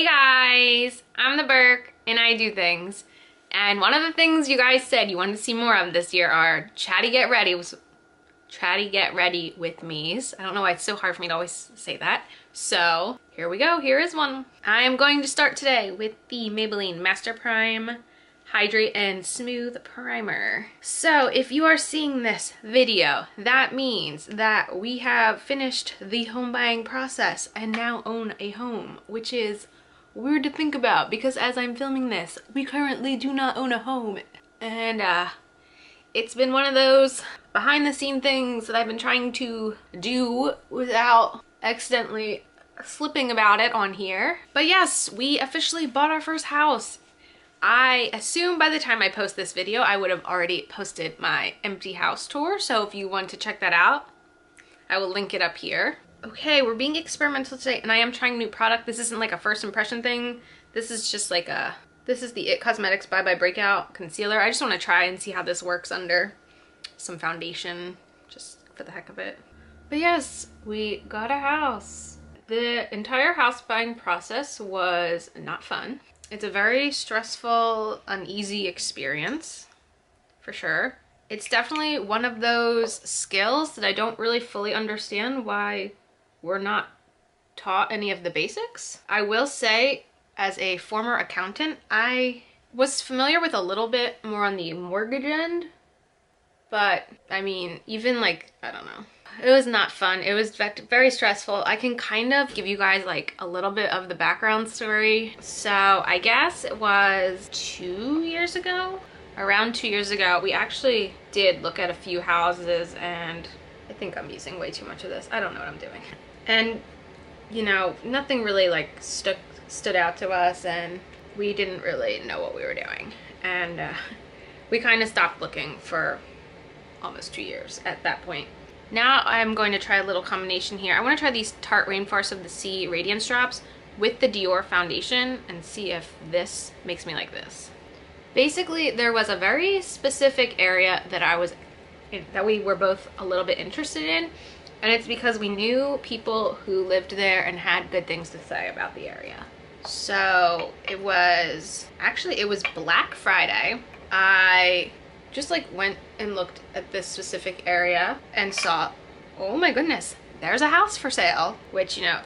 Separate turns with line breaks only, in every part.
Hey guys, I'm the Burke and I do things. And one of the things you guys said you wanted to see more of this year are Chatty Get Ready with me's. I don't know why it's so hard for me to always say that. So here we go, here is one. I am going to start today with the Maybelline Master Prime Hydrate and Smooth Primer. So if you are seeing this video, that means that we have finished the home buying process and now own a home, which is weird to think about because as I'm filming this, we currently do not own a home. And it's been one of those behind the scene things that I've been trying to do without accidentally slipping about it on here. But yes, we officially bought our first house. I assume by the time I post this video, I would have already posted my empty house tour. So if you want to check that out, I will link it up here. Okay, we're being experimental today and I am trying a new product. This isn't like a first impression thing. This is just like this is the It Cosmetics Bye Bye Breakout Concealer. I just want to try and see how this works under some foundation, just for the heck of it. But yes, we got a house. The entire house buying process was not fun. It's a very stressful, uneasy experience, for sure. It's definitely one of those skills that I don't really fully understand why we're not taught any of the basics. I will say, as a former accountant, I was familiar with a little bit more on the mortgage end, but I mean, even like, I don't know. It was not fun. It was very stressful. I can kind of give you guys like a little bit of the background story. So I guess it was 2 years ago, around 2 years ago, we actually did look at a few houses and I think I'm using way too much of this. I don't know what I'm doing. And you know, nothing really like stood out to us and we didn't really know what we were doing. And we kind of stopped looking for almost 2 years at that point. Now I'm going to try a little combination here. I want to try these Tarte Rainforest of the Sea Radiance Drops with the Dior foundation and see if this makes me like this. Basically, there was a very specific area that we were both a little bit interested in, and it's because we knew people who lived there and had good things to say about the area. So it was Black Friday. I just like went and looked at this specific area and saw, oh my goodness, there's a house for sale, which, you know,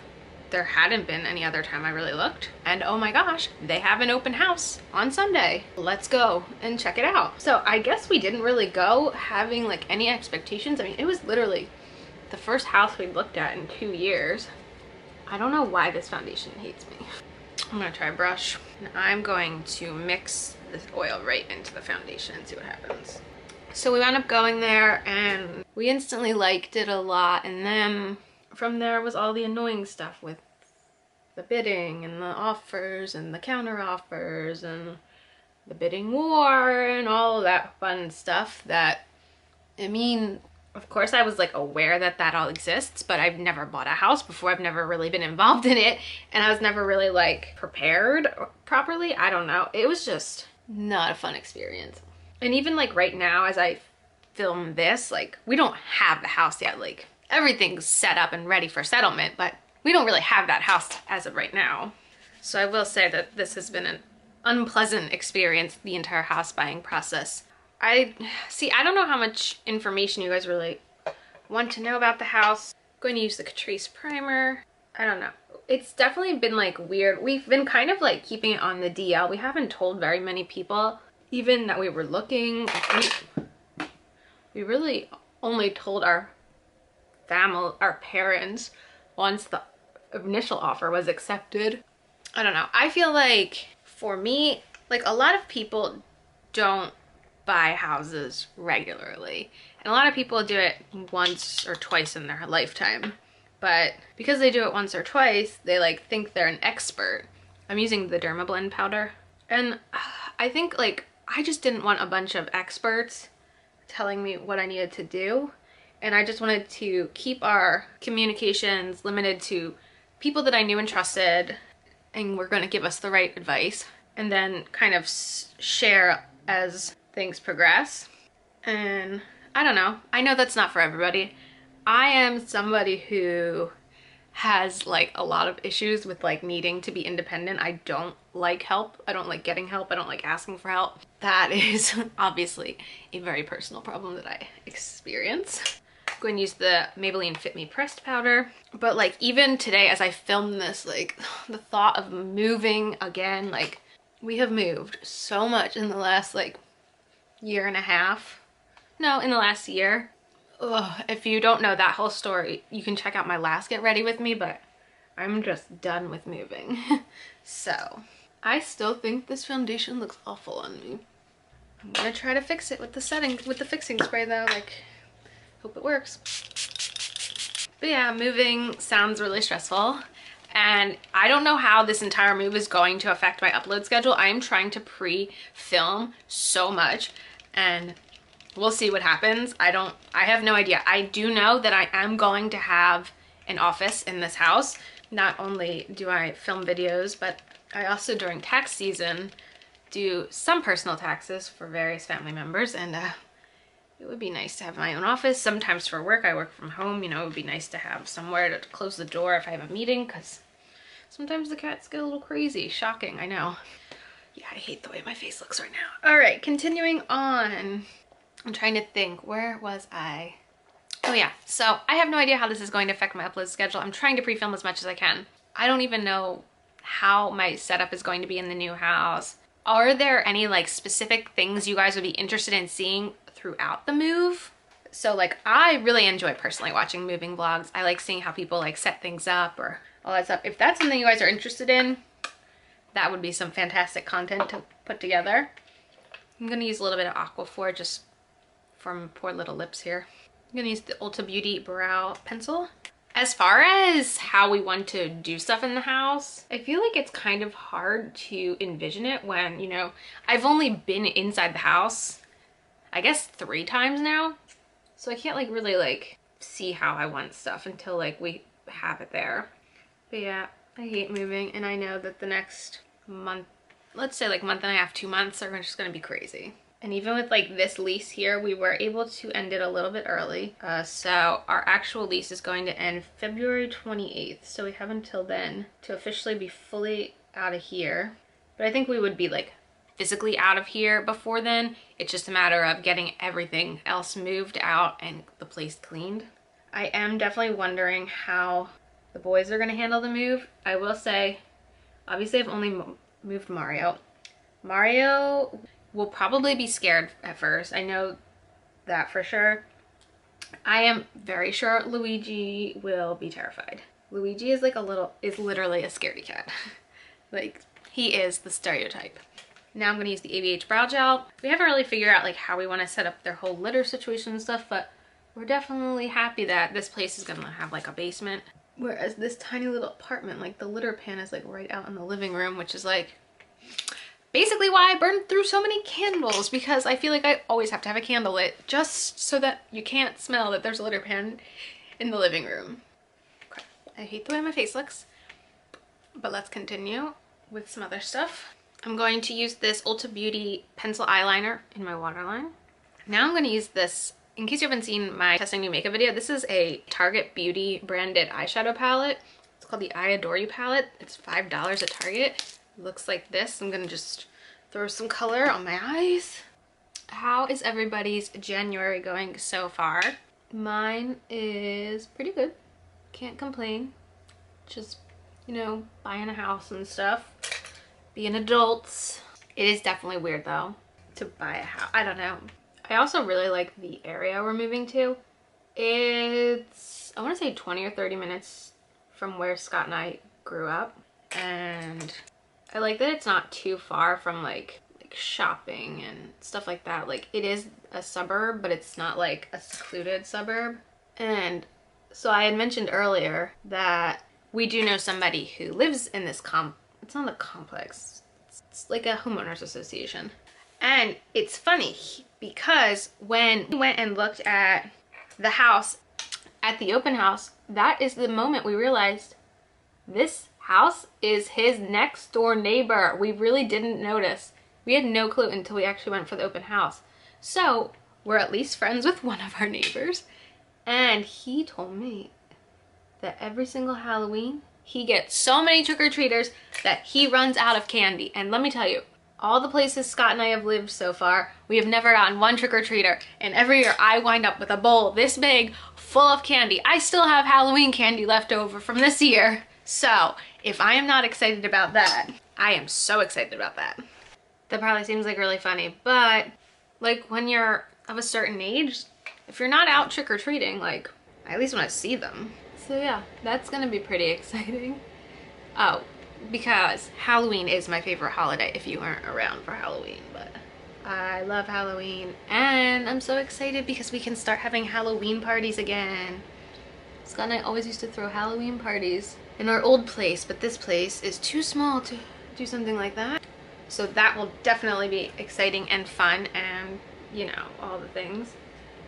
there hadn't been any other time I really looked. And oh my gosh, they have an open house on Sunday. Let's go and check it out. So I guess we didn't really go having like any expectations. I mean, it was literally the first house we looked at in 2 years. I don't know why this foundation hates me. I'm gonna try a brush and I'm going to mix this oil right into the foundation and see what happens. So we wound up going there and we instantly liked it a lot, and then from there was all the annoying stuff with the bidding and the offers and the counter offers and the bidding war and all of that fun stuff that, I mean, of course I was like aware that that all exists, but I've never bought a house before. I've never really been involved in it and I was never really like prepared properly. I don't know. It was just not a fun experience. And even like right now as I film this, like we don't have the house yet. Like everything's set up and ready for settlement, but we don't really have that house as of right now. So I will say that this has been an unpleasant experience, the entire house buying process. I don't know how much information you guys really want to know about the house. I'm going to use the Catrice primer. I don't know. It's definitely been like weird. We've been kind of like keeping it on the DL. We haven't told very many people even that we were looking. We really only told our family, our parents, once the initial offer was accepted. I don't know. I feel like for me, like a lot of people don't buy houses regularly. And a lot of people do it once or twice in their lifetime. But because they do it once or twice, they like think they're an expert. I'm using the Dermablend powder. And I think like I just didn't want a bunch of experts telling me what I needed to do. And I just wanted to keep our communications limited to people that I knew and trusted and were going to give us the right advice. And then kind of share as things progress. And I don't know. I know that's not for everybody. I am somebody who has like a lot of issues with like needing to be independent. I don't like help. I don't like getting help. I don't like asking for help. That is obviously a very personal problem that I experience. I'm going to use the Maybelline Fit Me pressed powder. But like even today as I film this, like the thought of moving again, like we have moved so much in the last like year and a half. No, in the last year. Ugh, if you don't know that whole story, you can check out my last Get Ready With Me, but I'm just done with moving. So, I still think this foundation looks awful on me. I'm gonna try to fix it with the fixing spray though, like, hope it works. But yeah, moving sounds really stressful. And I don't know how this entire move is going to affect my upload schedule. I am trying to pre-film so much and we'll see what happens. I have no idea. I do know that I am going to have an office in this house. Not only do I film videos, but I also during tax season do some personal taxes for various family members, and it would be nice to have my own office. Sometimes for work, I work from home. You know, it would be nice to have somewhere to close the door if I have a meeting, because sometimes the cats get a little crazy. Shocking, I know. Yeah, I hate the way my face looks right now. All right, continuing on. I'm trying to think, where was I? Oh yeah, so I have no idea how this is going to affect my upload schedule. I'm trying to pre-film as much as I can. I don't even know how my setup is going to be in the new house. Are there any like specific things you guys would be interested in seeing throughout the move? So like I really enjoy personally watching moving vlogs. I like seeing how people like set things up or all that stuff. If that's something you guys are interested in, that would be some fantastic content to put together. I'm gonna use a little bit of Aquaphor just from poor little lips here. I'm gonna use the Ulta Beauty brow pencil. As far as how we want to do stuff in the house, I feel like it's kind of hard to envision it when, you know, I've only been inside the house, I guess 3 times now. So I can't like really like see how I want stuff until like we have it there. But yeah, I hate moving and I know that the next month, let's say like month and a half, 2 months are just gonna be crazy. And even with like this lease here, we were able to end it a little bit early. So our actual lease is going to end February 28th. So we have until then to officially be fully out of here. But I think we would be like physically out of here before then. It's just a matter of getting everything else moved out and the place cleaned. I am definitely wondering how the boys are gonna handle the move. I will say, obviously I've only moved Mario. Mario will probably be scared at first. I know that for sure. I am very sure Luigi will be terrified. Luigi is like is literally a scaredy cat. Like, he is the stereotype. Now I'm gonna use the ABH brow gel. We haven't really figured out like how we wanna set up their whole litter situation and stuff, but we're definitely happy that this place is gonna have like a basement. Whereas this tiny little apartment, like the litter pan is like right out in the living room, which is like basically why I burned through so many candles, because I feel like I always have to have a candle lit just so that you can't smell that there's a litter pan in the living room. Okay. I hate the way my face looks, but let's continue with some other stuff. I'm going to use this Ulta Beauty pencil eyeliner in my waterline. Now I'm going to use this, in case you haven't seen my testing new makeup video, this is a Target Beauty branded eyeshadow palette. It's called the I Adore You palette. It's $5 at Target. Looks like this. I'm gonna just throw some color on my eyes. How is everybody's January going so far? Mine is pretty good. Can't complain. Just, you know, buying a house and stuff. Being adults. It is definitely weird though to buy a house. I don't know. I also really like the area we're moving to. It's, I want to say 20 or 30 minutes from where Scott and I grew up. And I like that it's not too far from like shopping and stuff like that. Like, it is a suburb, but it's not like a secluded suburb. And so I had mentioned earlier that we do know somebody who lives in this it's not a complex, it's like a homeowners association. And it's funny because when we went and looked at the house at the open house, that is the moment we realized this house is his next door neighbor. We really didn't notice. We had no clue until we actually went for the open house. So we're at least friends with one of our neighbors. And he told me that every single Halloween, he gets so many trick-or-treaters that he runs out of candy. And let me tell you, all the places Scott and I have lived so far, we have never gotten one trick-or-treater. And every year I wind up with a bowl this big full of candy. I still have Halloween candy left over from this year. So if I am not excited about that, I am so excited about that. That probably seems like really funny, but like when you're of a certain age, if you're not out trick-or-treating, like I at least want to see them. So yeah, that's gonna be pretty exciting. Oh, because Halloween is my favorite holiday if you aren't around for Halloween, but I love Halloween and I'm so excited because we can start having Halloween parties again. Scott and I always used to throw Halloween parties in our old place, but this place is too small to do something like that. So that will definitely be exciting and fun and, you know, all the things.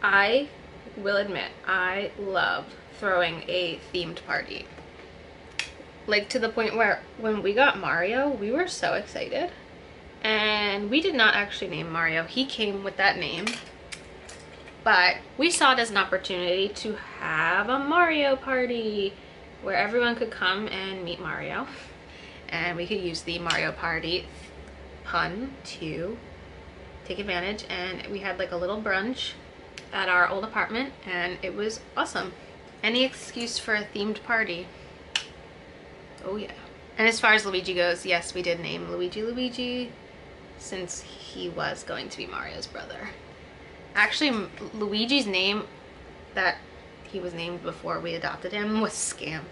I will admit, I love throwing a themed party. Like to the point where when we got Mario, we were so excited. And we did not actually name Mario. He came with that name. But we saw it as an opportunity to have a Mario party where everyone could come and meet Mario. And we could use the Mario Party pun to take advantage. And we had like a little brunch at our old apartment and it was awesome. Any excuse for a themed party. Oh yeah. And as far as Luigi goes, yes, we did name Luigi since he was going to be Mario's brother. Actually, Luigi's name that he was named before we adopted him was Scamp.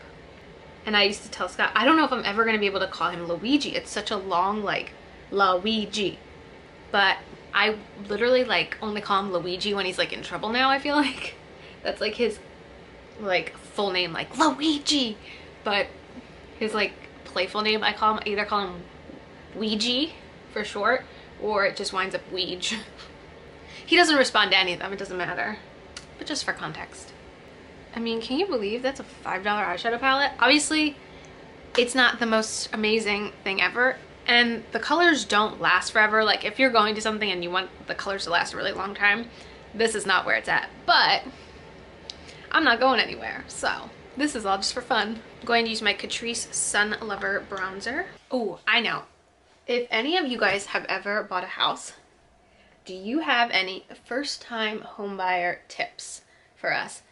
And I used to tell Scott, I don't know if I'm ever going to be able to call him Luigi. It's such a long, like, Luigi. But I literally, like, only call him Luigi when he's, like, in trouble now, I feel like. That's, like, his, like, full name, like, Luigi. But his, like, playful name, I either call him Ouija for short, or it just winds up Ouija. He doesn't respond to any of them, it doesn't matter. But just for context. I mean, can you believe that's a $5 eyeshadow palette? Obviously, it's not the most amazing thing ever, and the colors don't last forever. Like, if you're going to something and you want the colors to last a really long time, this is not where it's at. But I'm not going anywhere, so this is all just for fun. I'm going to use my Catrice Sun Lover bronzer. Oh, I know. If any of you guys have ever bought a house, do you have any first-time homebuyer tips for us?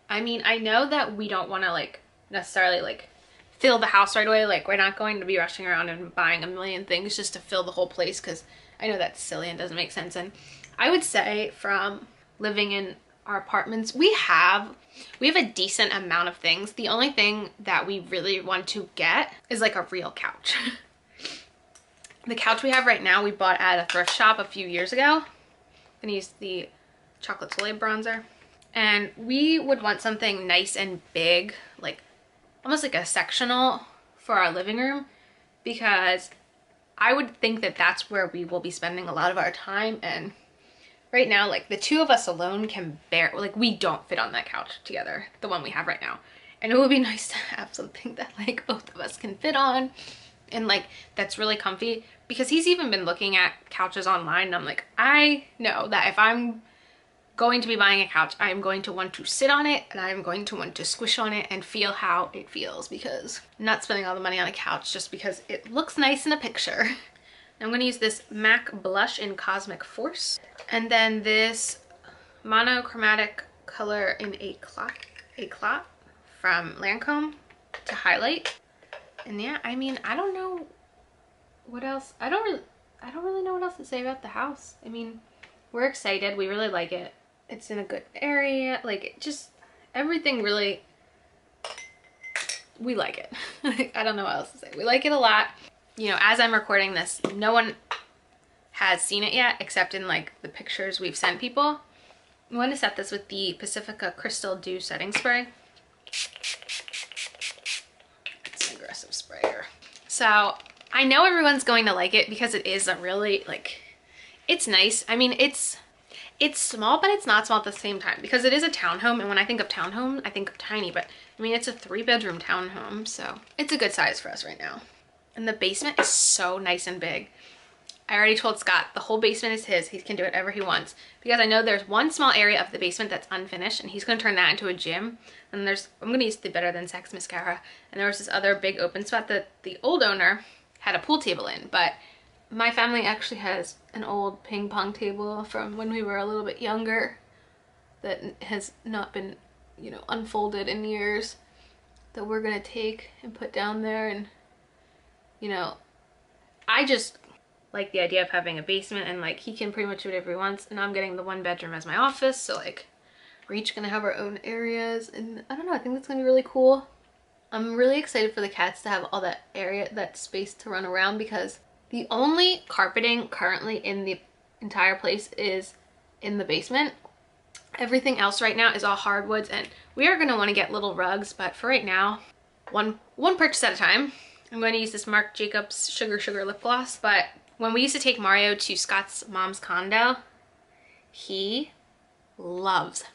I mean, I know that we don't want to like necessarily like fill the house right away. Like, we're not going to be rushing around and buying a million things just to fill the whole place, because I know that's silly and doesn't make sense. And I would say from living in our apartments, we have a decent amount of things. The only thing that we really want to get is like a real couch. The couch we have right now, we bought at a thrift shop a few years ago. I'm gonna use the Chocolate Soleil bronzer. And we would want something nice and big, like almost like a sectional for our living room, because I would think that that's where we will be spending a lot of our time. And right now, like the two of us alone can like we don't fit on that couch together, the one we have right now. And it would be nice to have something that like both of us can fit on and like that's really comfy, because he's even been looking at couches online and I'm like, I know that if I'm going to be buying a couch, I'm going to want to sit on it and I'm going to want to squish on it and feel how it feels, because I'm not spending all the money on a couch just because it looks nice in a picture. I'm going to use this MAC blush in Cosmic Force, and then this monochromatic color in Éclat from Lancome to highlight. And yeah, I mean, I don't know what else. I don't really know what else to say about the house. I mean, we're excited. We really like it. It's in a good area. Like, it just, everything really, we like it. Like, I don't know what else to say. We like it a lot. You know, as I'm recording this, no one has seen it yet, except in like the pictures we've sent people. I'm going to set this with the Pacifica Crystal Dew Setting Spray. It's an aggressive sprayer. So I know everyone's going to like it because it is a really, like, it's nice. I mean, it's small, but it's not small at the same time, because it is a townhome, and when I think of townhome, I think of tiny, but I mean, it's a 3-bedroom townhome, so it's a good size for us right now. And the basement is so nice and big. I already told Scott the whole basement is his. He can do whatever he wants because I know there's one small area of the basement that's unfinished and he's going to turn that into a gym. And I'm going to use the Better Than Sex mascara. And there was this other big open spot that the old owner had a pool table in, but my family actually has an old ping pong table from when we were a little bit younger that has not been, you know, unfolded in years, that we're going to take and put down there. And, you know, I just like the idea of having a basement and like he can pretty much do whatever he wants, and I'm getting the 1 bedroom as my office, so like we're each gonna have our own areas, and I don't know, I think that's gonna be really cool. I'm really excited for the cats to have all that area, that space to run around, because the only carpeting currently in the entire place is in the basement. Everything else right now is all hardwoods, and we are gonna want to get little rugs, but for right now, one purchase at a time. I'm going to use this Marc Jacobs Sugar lip gloss, but when we used to take Mario to Scott's mom's condo, he loves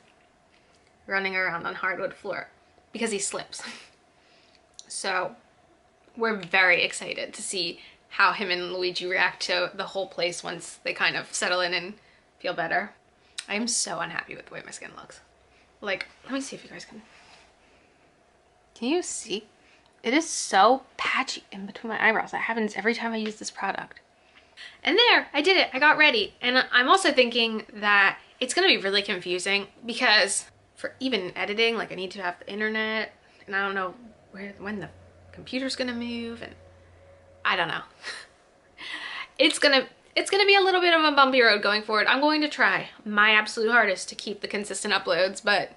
running around on hardwood floor because he slips. So we're very excited to see how him and Luigi react to the whole place once they kind of settle in and feel better. I am so unhappy with the way my skin looks. Like, let me see if you guys can you see? It is so patchy in between my eyebrows. That happens every time I use this product. And there, I did it. I got ready. And I'm also thinking that it's going to be really confusing because for even editing, like I need to have the internet and I don't know when the computer's going to move, and I don't know. It's going to be a little bit of a bumpy road going forward. I'm going to try my absolute hardest to keep the consistent uploads, but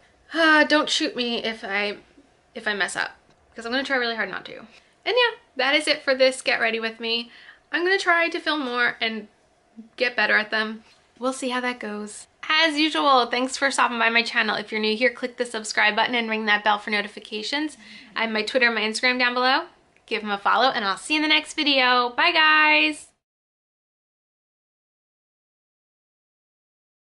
don't shoot me if I mess up, because I'm going to try really hard not to. And yeah, that is it for this Get Ready With Me. I'm going to try to film more and get better at them. We'll see how that goes. As usual, thanks for stopping by my channel. If you're new here, click the subscribe button and ring that bell for notifications. I have my Twitter and my Instagram down below. Give them a follow, and I'll see you in the next video. Bye, guys!